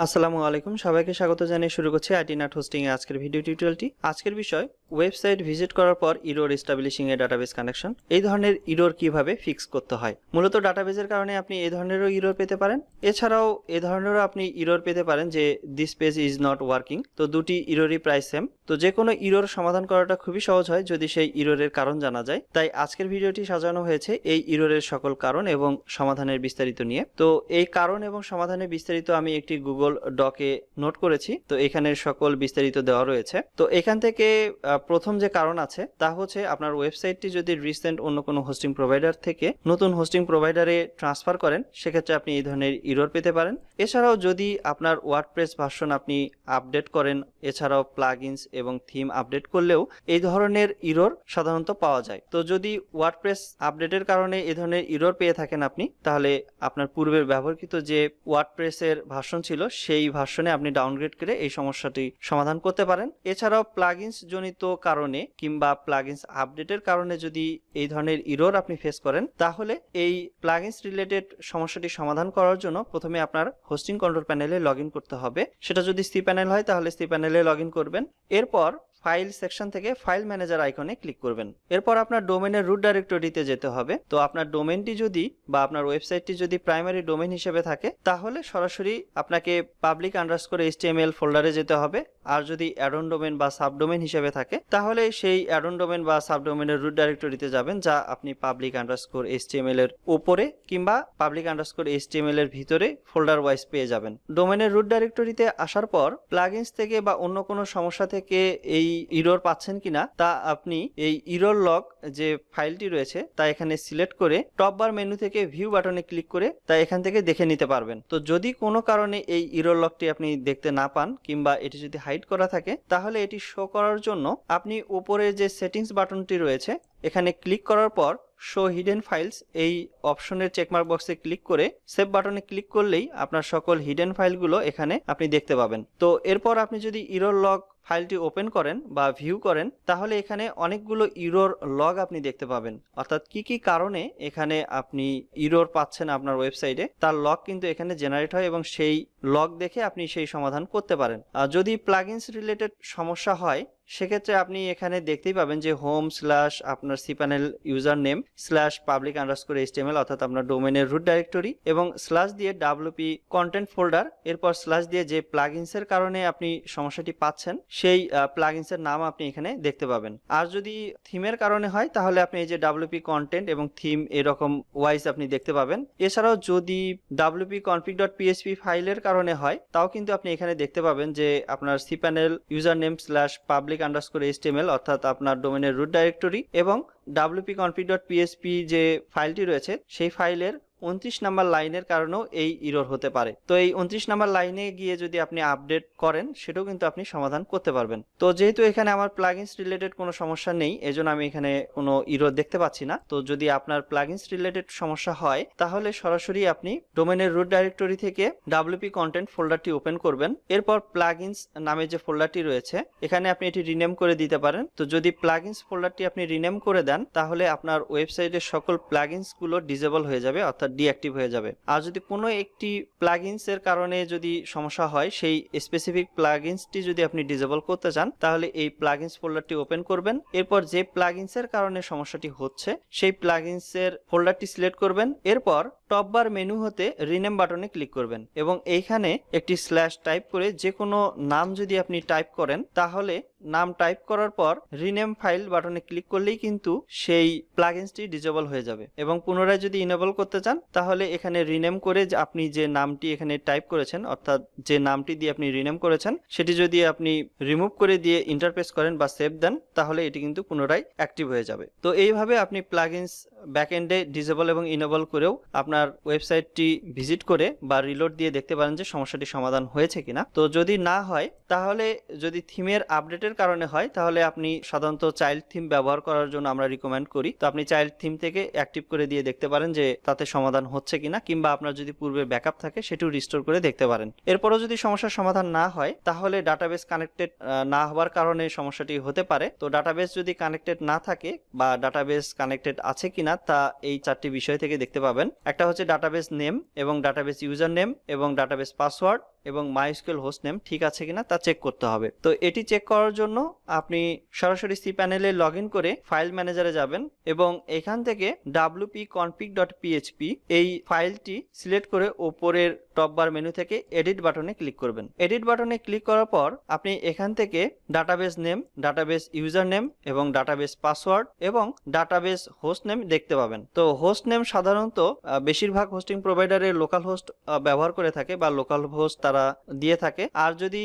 আসসালামু আলাইকুম, সবাইকে স্বাগত জানিয়ে শুরু করছি আইটি নাট হোস্টিং এর আজকের ভিডিও টিউটোরিয়ালটি। আজকের বিষয় ওয়েবসাইট ভিজিট করার পর ইরর এস্টাবলিশিং এ ডাটাবেস কানেকশন। এই ধরনের ইরর কিভাবে ফিক্স করতে হয়। মূলত ডাটাবেসের কারণে আপনি এই ধরনেরও ইরর পেতে পারেন, এছাড়াও এই ধরনেরও আপনি ইরর পেতে পারেন যে this page is not working. তো দুটি ইররই প্রায় সেম। তো যে কোনো ইরর সমাধান করাটা খুবই সহজ হয় যদি সেই ইররের কারণ জানা যায়। তাই আজকের ভিডিওটি সাজানো হয়েছে এই ইররের সকল কারণ এবং সমাধানের বিস্তারিত নিয়ে। তো এই কারণ এবং সমাধানের বিস্তারিত আমি একটি গুগল ডকে নোট করেছি। তো এখানে সকল বিস্তারিত দেওয়া রয়েছে। তো এখান থেকে প্রথম যে কারণ আছে তা হচ্ছে আপনার ওয়েবসাইটটি যদি রিসেন্ট অন্য কোনো হোস্টিং প্রোভাইডার থেকে নতুন হোস্টিং প্রোভাইডারে ট্রান্সফার করেন, সেক্ষেত্রে আপনি এই ধরনের ইরর পেতে পারেন। এছাড়াও যদি আপনার ওয়ার্ডপ্রেস ভার্সন আপনি আপডেট করেন, এছাড়াও প্লাগইনস এবং থিম আপডেট করলেও এই ধরনের ইরর সাধারণত পাওয়া যায়। তো যদি ওয়ার্ডপ্রেস আপডেটের কারণে এই ধরনের ইরর পেয়ে থাকেন আপনি, তাহলে আপনার পূর্বের ব্যবহৃত যে ওয়ার্ডপ্রেসের ভার্সন ছিল সেই ভার্সনে আপনি ডাউনগ্রেড করে এই সমস্যাটি সমাধান করতে পারেন। এছাড়াও প্লাগইনস জনিত কারণে কিংবা প্লাগইনস আপডেটের কারণে যদি এই ধরনের ইরর আপনি ফেস করেন, তাহলে এই প্লাগইনস রিলেটেড সমস্যাটি সমাধান করার জন্য প্রথমে আপনার হোস্টিং কন্ট্রোল প্যানেলে লগইন করতে হবে। সেটা যদি সি প্যানেল হয় তাহলে সি প্যানেলে লগইন করবেন। এরপর ফাইল সেকশন থেকে ফাইল ম্যানেজার আইকনে ক্লিক করবেন। এরপর আপনার ডোমেনের রুট ডাইরেক্টরিতে যেতে হবে। তো আপনার ডোমেনটি যদি বা আপনার ওয়েবসাইটটি যদি প্রাইমারি ডোমেন হিসেবে থাকে, তাহলে সরাসরি আপনাকে public_html ফোল্ডারে যেতে হবে। আর যদি অ্যাডন ডোমেন বা সাবডোমেন হিসেবে থাকে, তাহলে সেই অ্যাডন ডোমেন বা সাবডোমেনের রুট ডাইরেক্টরিতে যাবেন, যা আপনি public_html এর উপরে কিংবা public_html এর ভিতরে ফোল্ডার ওয়াইজ পেয়ে যাবেন। ডোমেনের রুট ডাইরেক্টরিতে আসার পর প্লাগইনস থেকে বা অন্য কোনো সমস্যা থেকে এই ইরর পাচ্ছেন কিনা তা আপনি এই ইরর লগ যে ফাইলটি রয়েছে তা এখানে সিলেক্ট করে টপ বার মেনু থেকে ভিউ বাটনে ক্লিক করে তা এখান থেকে দেখে নিতে পারবেন। তো যদি কোনো কারণে এই ইরর লগটি আপনি দেখতে না পান কিংবা এটি যদি হাইড করা থাকে, তাহলে এটি শো করার জন্য আপনি উপরে যে সেটিংস বাটনটি রয়েছে এখানে ক্লিক করার পর শো হিডেন ফাইলস এই অপশনের চেকমার্ক বক্সে ক্লিক করে সেভ বাটনে ক্লিক করলেই আপনার সকল হিডেন ফাইলগুলো এখানে আপনি দেখতে পাবেন। তো এরপর আপনি যদি ইরর লগ ফাইলটি ওপেন করেন বা ভিউ করেন, তাহলে এখানে অনেকগুলো ইরর লগ আপনি দেখতে পাবেন। অর্থাৎ কি কি কারণে এখানে আপনি ইরর পাচ্ছেন আপনার ওয়েবসাইটে তার লগ কিন্তু এখানে জেনারেট হয় এবং সেই লগ দেখে আপনি সেই সমাধান করতে পারেন। আর যদি প্লাগইনস রিলেটেড সমস্যা হয়, সেক্ষেত্রে আপনি এখানে দেখতেই পাবেন যে হোম স্ল্যাশ আপনার cPanel user name slash public_html অর্থাৎ আপনার ডোমেনের রুট ডাইরেক্টরি এবং স্ল্যাশ দিয়ে wp কন্টেন্ট ফোল্ডার, এরপর স্ল্যাশ দিয়ে যে প্লাগইনসের কারণে আপনি সমস্যাটি পাচ্ছেন সেই প্লাগইনসের নাম আপনি এখানে দেখতে পাবেন। আর যদি থিমের কারণে হয়, তাহলে আপনি এই যে wp কন্টেন্ট এবং থিম এরকম ওয়াইজ আপনি দেখতে পাবেন। এছাড়াও যদি wp config.php ফাইলের কারণে হয়, তাও কিন্তু আপনি এখানে দেখতে পাবেন যে আপনার cPanel user name slash public_html অর্থাৎ আপনার ডোমেনের রুট ডাইরেক্টরি এবং wp config.php যে ফাইলটি রয়েছে সেই ফাইলের 29 নাম্বার লাইনের কারণেও এই ইরর হতে পারে। তো এই 29 নাম্বার লাইনে গিয়ে যদি আপনি আপডেট করেন, সেটাও কিন্তু আপনি সমাধান করতে পারবেন। তো যেহেতু এখানে আমার প্লাগইনস রিলেটেড কোনো সমস্যা নেই, এজন্য আমি এখানে কোনো ইরর দেখতে পাচ্ছি না। তো যদি আপনার প্লাগইনস রিলেটেড সমস্যা হয়, তাহলে সরাসরি আপনি ডোমেনের রুট ডাইরেক্টরি থেকে wp কন্টেন্ট ফোল্ডারটি ওপেন করবেন। এরপর প্লাগইনস নামে যে ফোল্ডারটি রয়েছে এখানে আপনি এটি রিনেম করে দিতে পারেন। তো যদি প্লাগইনস ফোল্ডারটি আপনি রিনেম করে দেন, তাহলে আপনার ওয়েবসাইটের সকল প্লাগইনস গুলো ডিসেবল হয়ে যাবে অর্থাৎ ডিঅ্যাক্টিভ হয়ে যাবে। আর যদি কোনো একটি প্লাগইনস এর কারণে যদি সমস্যা হয়, সেই স্পেসিফিক প্লাগইনসটি যদি আপনি ডিসেবল করতে চান, তাহলে এই প্লাগইনস ফোল্ডারটি ওপেন করবেন। এরপর যে প্লাগইনস এর কারণে সমস্যাটি হচ্ছে সেই প্লাগইনস এর ফোল্ডারটি সিলেক্ট করবেন। এরপর টপ বার মেনু হতে রিনেম বাটনে ক্লিক করবেন এবং এইখানে একটি স্ল্যাশ টাইপ করে যে কোনো নাম যদি আপনি টাইপ করেন, তাহলে নাম টাইপ করার পর রিনেম ফাইল বাটনে ক্লিক করলেই কিন্তু সেই প্লাগইনসটি ডিসেবল হয়ে যাবে। এবং পুনরায় যদি ইনেবল করতে চান, তাহলে এখানে রিনেম করে আপনি যে নামটি এখানে টাইপ করেছেন অর্থাৎ যে নামটি দিয়ে আপনি রিনেম করেছেন সেটি যদি আপনি রিমুভ করে দিয়ে ইন্টারপ্রেস করেন বা সেভ দেন, তাহলে এটি কিন্তু পুনরায় অ্যাক্টিভ হয়ে যাবে। তো এইভাবে আপনি প্লাগইনস ব্যাকএন্ডে ডিসেবল এবং ইনেবল করেও আপনার ওয়েবসাইটটি ভিজিট করে বা রিলোড দিয়ে দেখতে পারেন যে সমস্যাটি সমাধান হয়েছে কিনা। তো যদি না হয়, তাহলে যদি থিমের আপডেটের কারণে হয়, তাহলে আপনি সাধারণত চাইল্ড থিম ব্যবহার করার জন্য আমরা রিকমেন্ড করি। তো আপনি চাইল্ড থিম থেকে অ্যাক্টিভ করে দিয়ে দেখতে পারেন যে তাতে সমাধান হচ্ছে কিনা, কিংবা আপনার যদি পূর্বে ব্যাকআপ থাকে সেটিও রিস্টোর করে দেখতে পারেন। এরপরও যদি সমস্যার সমাধান না হয়, তাহলে ডাটাবেস কানেক্টেড না হওয়ার কারণে সমস্যাটি হতে পারে। তো ডাটাবেস যদি কানেক্টেড না থাকে বা ডাটাবেস কানেক্টেড আছে কিনা তা এই চারটি বিষয় থেকে দেখতে পাবেন। একটা হচ্ছে ডাটাবেস নেম এবং ডাটাবেস ইউজার নেম এবং ডাটাবেস পাসওয়ার্ড এবং মাইস্কুয়েল হোস্ট নেম ঠিক আছে কিনা তা চেক করতে হবে। তো এটি চেক করার জন্য আপনি সরাসরি সি প্যানেলে লগ ইন করে ফাইল ম্যানেজারে যাবেন এবং এখান থেকে wp-config.php এই ফাইলটি সিলেক্ট করে উপরের টপ বার মেনু থেকে এডিট বাটনে ক্লিক করবেন। এডিট বাটনে ক্লিক করার পর আপনি এখান থেকে database name, database user name এবং ডাটাবেস পাসওয়ার্ড এবং ডাটাবেস হোস্ট নেম দেখতে পাবেন। তো হোস্ট নেম সাধারণত বেশিরভাগ হোস্টিং প্রোভাইডারের লোকাল হোস্ট ব্যবহার করে থাকে বা লোকাল হোস্ট তারা দিয়ে থাকে। আর যদি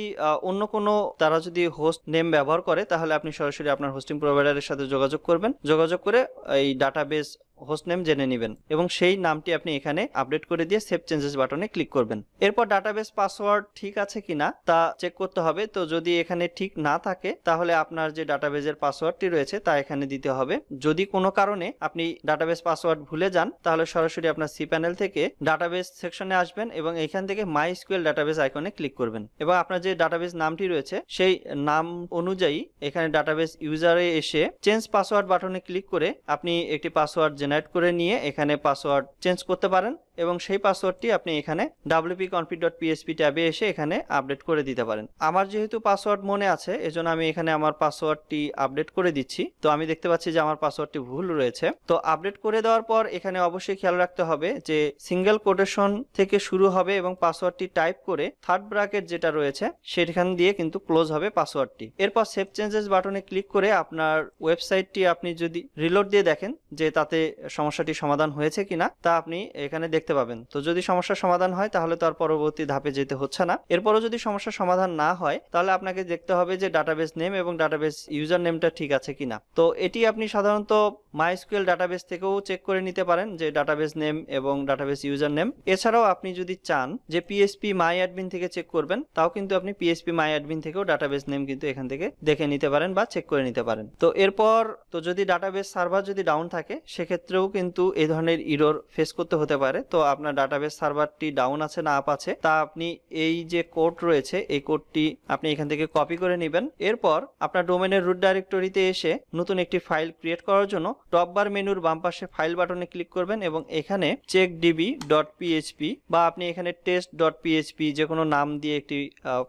অন্য কোনো তারা যদি হোস্ট নেম ব্যবহার করে তাহলে আপনি সরাসরি আপনার হোস্টিং প্রোভাইডারের সাথে যোগাযোগ করবেন, যোগাযোগ করে এই ডাটাবেস হোস্ট নেম জেনে নেবেন এবং সেই নামটি আপনি এখানে আপডেট করে দিয়ে সেভ চেঞ্জেস বাটনে ক্লিক করবেন। এরপর ডাটাবেস পাসওয়ার্ড ঠিক আছে কিনা তা চেক করতে হবে। তো যদি এখানে ঠিক না থাকে তাহলে আপনার যে ডাটাবেসের পাসওয়ার্ডটি রয়েছে তা এখানে দিতে হবে। যদি কোনো কারণে আপনি ডাটাবেস পাসওয়ার্ড ভুলে যান তাহলে সরাসরি আপনার সি প্যানেল থেকে ডাটাবেস সেকশনে আসবেন এবং এখান থেকে মাইস্কুয়েল ডাটাবেস আইকনে ক্লিক করবেন এবং আপনার যে ডাটাবেস নামটি রয়েছে সেই নাম অনুযায়ী এখানে ডাটাবেস ইউজারে এসে চেঞ্জ পাসওয়ার্ড বাটনে ক্লিক করে আপনি একটি পাসওয়ার্ড জেনারেট করে নিয়ে এখানে পাসওয়ার্ড চেঞ্জ করতে পারেন এবং সেই পাসওয়ার্ডটি আপনি এখানে wp-config.php ট্যাবে এসে এখানে আপডেট করে দিতে পারেন। আমার যেহেতু পাসওয়ার্ড মনে আছে এজন্য আমি এখানে আমার পাসওয়ার্ডটি আপডেট করে দিচ্ছি। তো আমি দেখতে পাচ্ছি যে আমার পাসওয়ার্ডটি ভুল রয়েছে। তো আপডেট করে দেওয়ার পর এখানে অবশ্যই খেয়াল রাখতে হবে যে সিঙ্গেল কোটেশন থেকে শুরু হবে এবং পাসওয়ার্ডটি টাইপ করে থার্ড ব্র্যাকেট যেটা রয়েছে সেখান দিয়ে কিন্তু ক্লোজ হবে পাসওয়ার্ডটি। এরপর সেভ চেঞ্জেস বাটনে ক্লিক করে আপনার ওয়েবসাইটটি আপনি যদি রিলোড দিয়ে দেখেন যে তাতে সমস্যাটি সমাধান হয়েছে কিনা তা আপনি এখানে দেখতে পাবেন। তো যদি সমস্যার সমাধান হয় তাহলে তো আর পরবর্তী ধাপে যেতে হচ্ছে না। এরপরও যদি সমস্যার সমাধান না হয় তাহলে আপনাকে দেখতে হবে যে ডাটাবেস নেম এবং ডাটাবেস ইউজার নেমটা ঠিক আছে কিনা। তো এটি আপনি সাধারণত মাইস্কুয়েল ডাটাবেস থেকেও চেক করে নিতে পারেন যে ডাটাবেস নেম এবং ডাটাবেস ইউজার নেম। এছাড়াও আপনি যদি চান যে পিএইচপি মাই অ্যাডমিন থেকে চেক করবেন তাও কিন্তু আপনি পিএইচপি মাই অ্যাডমিন থেকেও ডাটাবেস নেম কিন্তু এখান থেকে দেখে নিতে পারেন বা চেক করে নিতে পারেন। তো এরপর তো যদি ডাটাবেস সার্ভার যদি ডাউন থাকে সেক্ষেত্রেও কিন্তু এই ধরনের ইরর ফেস করতে হতে পারে। তো আপনার ডাটাবেস সার্ভারটি ডাউন আছে না আপ আছে তা আপনি এই যে কোড রয়েছে এই কোডটি আপনি এখান থেকে কপি করে নেবেন। এরপর আপনার ডোমেনের রুট ডাইরেক্টরিতে এসে নতুন একটি ফাইল ক্রিয়েট করার জন্য টপ বার মেনুর বাম পাশে ফাইল বাটনে ক্লিক করবেন এবং এখানে checkdb.php বা আপনি এখানে test.php যে কোনো নাম দিয়ে একটি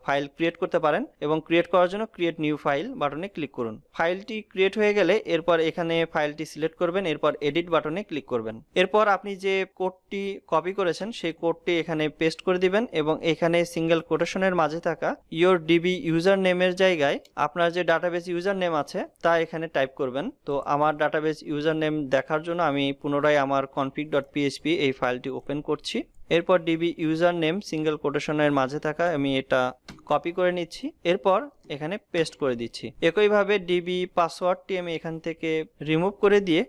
ফাইল ক্রিয়েট করতে পারেন এবং ক্রিয়েট করার জন্য ক্রিয়েট নিউ ফাইল বাটনে ক্লিক করুন। ফাইলটি ক্রিয়েট হয়ে গেলে এরপর এখানে ফাইলটি সিলেক্ট করবেন, এরপর এডিট বাটনে ক্লিক করবেন। এরপর আপনি যে কোডটি কপি করেছেন সেই কোডটি এখানে পেস্ট করে দিবেন এবং এখানে সিঙ্গেল কোটেশনের মাঝে থাকা ইওর ডিবি ইউজার নেমের জায়গায় আপনার যে ডাটাবেস ইউজার নেম আছে তা এখানে টাইপ করবেন। তো আমার ডাটাবেস ইউজার নেম দেখার জন্য আমি পুনরায় আমার config.php এই ফাইলটি ওপেন করছি। এরপর ডিবি ইউজার নেম সিঙ্গেল কোটেশনের মাঝে থাকা আমি এটা কপি করে নিচ্ছি, এরপর এখানে পেস্ট করে দিচ্ছি। একইভাবে ডিবি পাসওয়ার্ডটি আমি এখান থেকে রিমুভ করে দিয়ে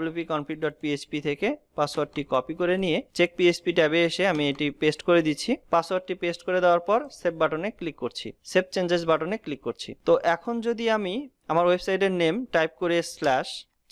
wp-config.php থেকে পাসওয়ার্ডটি কপি করে নিয়ে চেক পিএইচপি ট্যাবে এসে আমি এটি পেস্ট করে দিচ্ছি। পাসওয়ার্ডটি পেস্ট করে দেওয়ার পর সেভ বাটনে ক্লিক করছি, সেভ চেঞ্জেস বাটনে ক্লিক করছি। তো এখন যদি আমি আমার ওয়েবসাইটের নেম টাইপ করে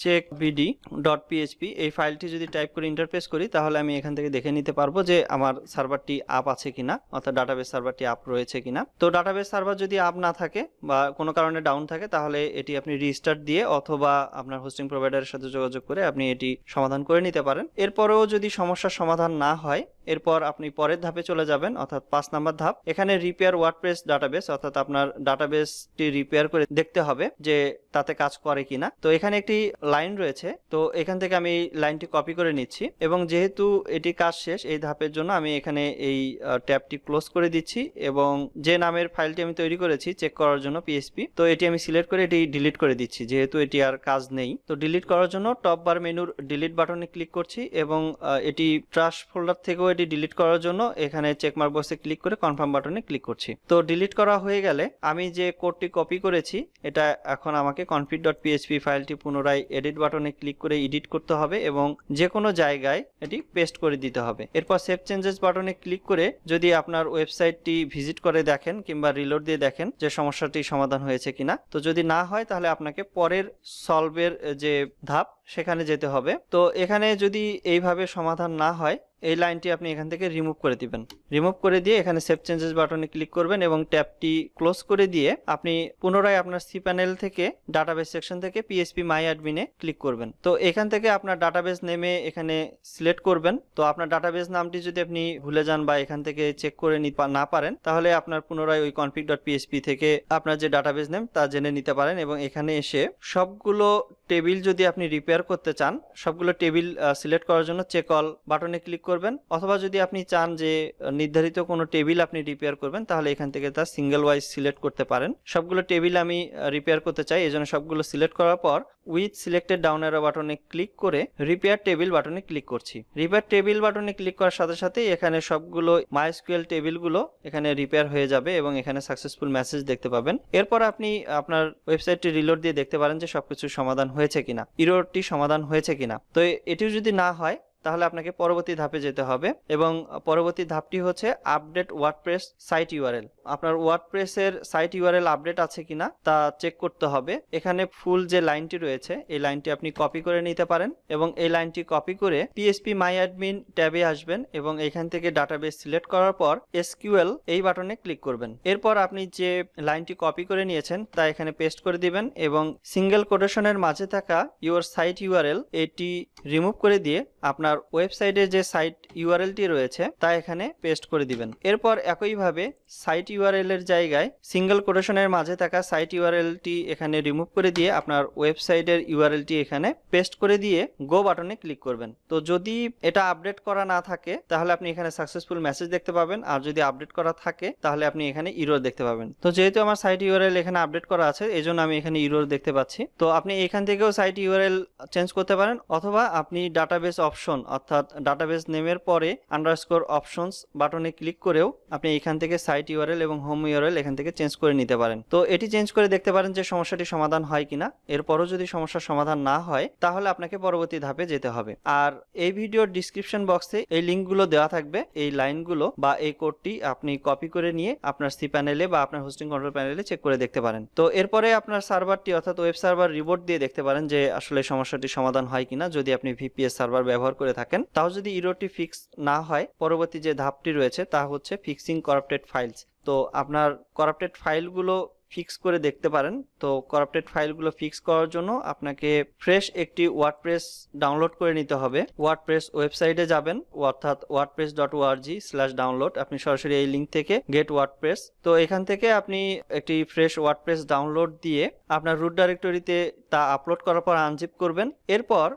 /checkbd.php এই ফাইলটি যদি টাইপ করে ইন্টারফেস করি তাহলে আমি এখান থেকে দেখে নিতে পারবো যে আমার সার্ভারটি আপ আছে কিনা, অর্থাৎ ডাটাবেস সার্ভারটি আপ রয়েছে কিনা। তো ডাটাবেস সার্ভার যদি আপ না থাকে বা কোনো কারণে ডাউন থাকে তাহলে এটি আপনি রিস্টার্ট দিয়ে অথবা আপনার হোস্টিং প্রোভাইডারের সাথে যোগাযোগ করে আপনি এটি সমাধান করে নিতে পারেন। এরপরেও যদি সমস্যার সমাধান না হয় এরপর আপনি পরের ধাপে চলে যাবেন, অর্থাৎ 5 নাম্বার ধাপ। এখানে রিপেয়ার ওয়ার্ডপ্রেস ডাটাবেস, অর্থাৎ আপনার ডাটাবেসটি রিপেয়ার করে দেখতে হবে যে তাতে কাজ করে কিনা। তো এখানে একটি লাইন রয়েছে, তো এখান থেকে আমি লাইনটি কপি করে নিচ্ছি এবং যেহেতু এটি কাজ শেষ এই ধাপের জন্য আমি এখানে এই ট্যাবটি ক্লোজ করে দিচ্ছি এবং যে নামের ফাইলটি আমি তৈরি করেছি চেক করার জন্য পিএইচপি, তো এটি আমি সিলেক্ট করে এটি ডিলিট করে দিচ্ছি যেহেতু এটি আর কাজ নেই। তো ডিলিট করার জন্য টপ বার মেনুর ডিলিট বাটনে ক্লিক করছি এবং এটি ট্রাশ ফোল্ডার থেকেও এটি ডিলিট করার জন্য এখানে চেকমার্ক বক্সে ক্লিক করে কনফার্ম বাটনে ক্লিক করছি। তো ডিলিট করা হয়ে গেলে আমি যে কোডটি কপি করেছি এটা এখন আমাকে config.php ফাইলটি পুনরায় এডিট বাটনে ক্লিক করে এডিট করতে হবে এবং যে কোনো জায়গায় এটি পেস্ট করে দিতে হবে। এরপর সেভ চেঞ্জেস বাটনে ক্লিক করে যদি আপনার ওয়েবসাইটটি ভিজিট করে দেখেন কিংবা রিলোড দিয়ে দেখেন যে সমস্যাটি সমাধান হয়েছে কিনা। তো যদি না হয় তাহলে আপনাকে পরের সলভের যে ধাপ সেখানে যেতে হবে। তো এখানে যদি এইভাবে সমাধান না হয় এই লাইনটি আপনি এখান থেকে রিমুভ করে দিবেন। রিমুভ করে দিয়ে এখানে সেভ চেঞ্জেস বাটনে ক্লিক করবেন এবং ট্যাবটি ক্লোজ করে দিয়ে আপনি পুনরায় আপনার সি প্যানেল থেকে ডাটাবেস সেকশন থেকে পিএইচপি মাই অ্যাডমিনে ক্লিক করবেন। তো এখান থেকে আপনার ডাটাবেস নেমে এখানে সিলেক্ট করবেন। তো আপনার ডাটাবেস নামটি যদি আপনি ভুলে যান বা এখান থেকে চেক করে না পারেন, তাহলে আপনার পুনরায় ওই config.php থেকে আপনার যে ডাটাবেস নেম তা জেনে নিতে পারেন এবং এখানে এসে সবগুলো টেবিল যদি আপনি রিপেয়ার করতে চান, সবগুলো টেবিল সিলেক্ট করার জন্য চেক অল বাটনে ক্লিক করবেন। অথবা যদি আপনি চান যে নির্ধারিত কোনো টেবিল আপনি রিপেয়ার করবেন, তাহলে এখান থেকে তা সিঙ্গেল ওয়াইজ সিলেক্ট করতে পারেন। সবগুলো টেবিল আমি রিপেয়ার করতে চাই, এজন্য সবগুলো সিলেক্ট করার পর উইথ সিলেক্টেড ডাউন অ্যারো বাটনে ক্লিক করে রিপেয়ার টেবিল বাটনে ক্লিক করছি। রিপেয়ার টেবিল বাটনে ক্লিক করার সাথে সাথে এখানে সবগুলো মাইএসকিউএল টেবিলগুলো এখানে রিপেয়ার হয়ে যাবে এবং এখানে সাকসেসফুল মেসেজ দেখতে পাবেন। এরপর আপনি আপনার ওয়েবসাইটটি রিলোড দিয়ে দেখতে পারেন যে সবকিছু সমাধান হয়েছে কিনা, এররটি সমাধান হয়েছে কিনা। তো এটিও যদি না হয় তাহলে আপনাকে পরবর্তী ধাপে যেতে হবে এবং পরবর্তী ধাপটি হচ্ছে আপডেট ওয়ার্ডপ্রেস সাইট ইউআরএল। আপনার ওয়ার্ডপ্রেসের সাইট ইউআরএল আপডেট আছে কিনা তা চেক করতে হবে। এখানে ফুল যে লাইনটি রয়েছে এই লাইনটি আপনি কপি করে নিতে পারেন এবং এই লাইনটি কপি করে পিএইচপি মাই অ্যাডমিন ট্যাবে আসবেন এবং এখান থেকে ডাটাবেস সিলেক্ট করার পর এসকিউএল এই বাটনে ক্লিক করবেন। এরপর আপনি যে লাইনটি কপি করে নিয়েছেন তা এখানে পেস্ট করে দিবেন এবং সিঙ্গেল কোটেশনের মাঝে থাকা ইউর সাইট ইউআরএল এটি রিমুভ করে দিয়ে আপনার ওয়েবসাইটে যে সাইট ইউআরএলটি রয়েছে তা এখানে পেস্ট করে দিবেন। এরপর একইভাবে সাইট ইউআরএল এর জায়গায় সিঙ্গেল কোটেশনের মাঝে থাকা সাইট ইউআরএলটি এখানে রিমুভ করে দিয়ে আপনার ওয়েবসাইটের ইউআরএলটি এখানে পেস্ট করে দিয়ে গো বাটনে ক্লিক করবেন। তো যদি এটা আপডেট করা না থাকে তাহলে আপনি এখানে সাকসেসফুল মেসেজ দেখতে পাবেন, আর যদি আপডেট করা থাকে তাহলে আপনি এখানে ইরর দেখতে পাবেন। তো যেহেতু আমার সাইট ইউআরএল এখানে আপডেট করা আছে এজন্য আমি এখানে ইরর দেখতে পাচ্ছি। তো আপনি এখান থেকেও সাইট ইউআরএল চেঞ্জ করতে পারেন অথবা আপনি ডাটাবেস অপশন অর্থাৎ ডাটাবেস নেমের পরে আন্ডারস্কোর অপশনস বাটনে ক্লিক করেও আপনি এখান থেকে সাইট ইউআরএল এবং হোম ইউআরএল এখান থেকে চেঞ্জ করে নিতে পারেন। তো এটি চেঞ্জ করে দেখতে পারেন যে সমস্যাটি সমাধান হয় কিনা। এরপরও যদি সমস্যার সমাধান না হয় তাহলে আপনাকে পরবর্তী ধাপে যেতে হবে। আর এই ভিডিওর ডিসক্রিপশন বক্সে এই লিঙ্কগুলো দেওয়া থাকবে, এই লাইনগুলো বা এই কোডটি আপনি কপি করে নিয়ে আপনার সি প্যানেলে বা আপনার হোস্টিং কন্ট্রোল প্যানেলে চেক করে দেখতে পারেন। তো এরপরে আপনার সার্ভারটি অর্থাৎ ওয়েব সার্ভার রিবোট দিয়ে দেখতে পারেন যে আসলে সমস্যাটি সমাধান হয় কিনা। যদি আপনি ভিপিএস সার্ভার ব্যবহার করে থাকেন তাও যদি ইররটি ফিক্স না হয়, পরবর্তী যে ধাপটি রয়েছে তা হচ্ছে ফিক্সিং করাপ্টেড ফাইলস। তো আপনার করাপ্টেড ফাইলগুলো ফিক্স করে দেখতে পারেন। তো করাপ্টেড ফাইলগুলো ফিক্স করার জন্য আপনাকে ফ্রেশ একটি ওয়ার্ডপ্রেস ডাউনলোড করে নিতে হবে। ওয়ার্ডপ্রেস ওয়েবসাইটে যাবেন অর্থাৎ wordpress.org/download। আপনি সরাসরি এই লিঙ্ক থেকে গেট ওয়ার্ডপ্রেস, তো এখান থেকে আপনি একটি ফ্রেশ ওয়ার্ডপ্রেস ডাউনলোড দিয়ে আপনার রুট ডাইরেক্টরিতে তা আপলোড করার পর আনজিপ করবেন। এরপর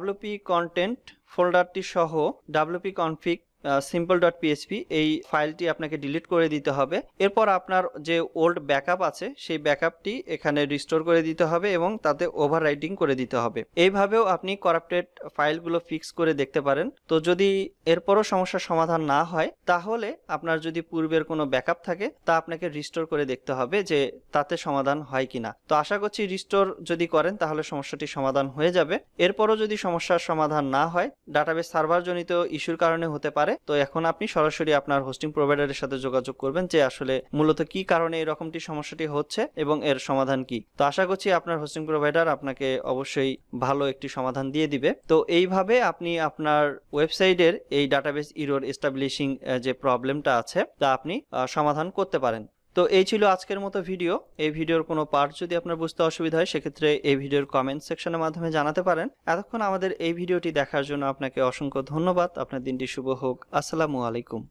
wp কন্টেন্ট ফোল্ডারটি সহ wp config simple.php এই ফাইলটি আপনাকে ডিলিট করে দিতে হবে। এরপর আপনার যে ওল্ড ব্যাকআপ আছে সেই ব্যাকআপটি এখানে রিস্টোর করে দিতে হবে এবং তাতে ওভাররাইটিং করে দিতে হবে। এইভাবেও আপনি করাপ্টেড ফাইলগুলো ফিক্স করে দেখতে পারেন। তো যদি এরপরও সমস্যার সমাধান না হয় তাহলে আপনার যদি পূর্বের কোনো ব্যাকআপ থাকে তা আপনাকে রিস্টোর করে দেখতে হবে যে তাতে সমাধান হয় কিনা। তো আশা করছি রিস্টোর যদি করেন তাহলে সমস্যাটি সমাধান হয়ে যাবে। এরপরও যদি সমস্যার সমাধান না হয়, ডাটাবেস সার্ভার জনিত ইস্যুর কারণে হতে পারে, তো এখন আপনি সরাসরি আপনার হোস্টিং প্রোভাইডারের সাথে যোগাযোগ করবেন যে আসলে মূলত কি কারণে এরকমটি সমস্যাটি হচ্ছে এবং এর সমাধান কি। তো আশা করছি আপনার হোস্টিং প্রোভাইডার আপনাকে অবশ্যই ভালো একটি সমাধান দিয়ে দিবে। তো এইভাবে আপনি আপনার ওয়েবসাইটের এই ডাটাবেস ইরর এস্টাবলিশিং যে প্রবলেমটা আছে তা আপনি সমাধান করতে পারেন। তো এই ছিল আজকের মতো ভিডিও। এই ভিডিওর কোনো পার্ট যদি আপনার বুঝতে অসুবিধা হয় সেক্ষেত্রে এই ভিডিওর কমেন্ট সেকশনের মাধ্যমে জানাতে পারেন। এতক্ষণ আমাদের এই ভিডিওটি দেখার জন্য আপনাকে অসংখ্য ধন্যবাদ। আপনার দিনটি শুভ হোক। আসসালামু আলাইকুম।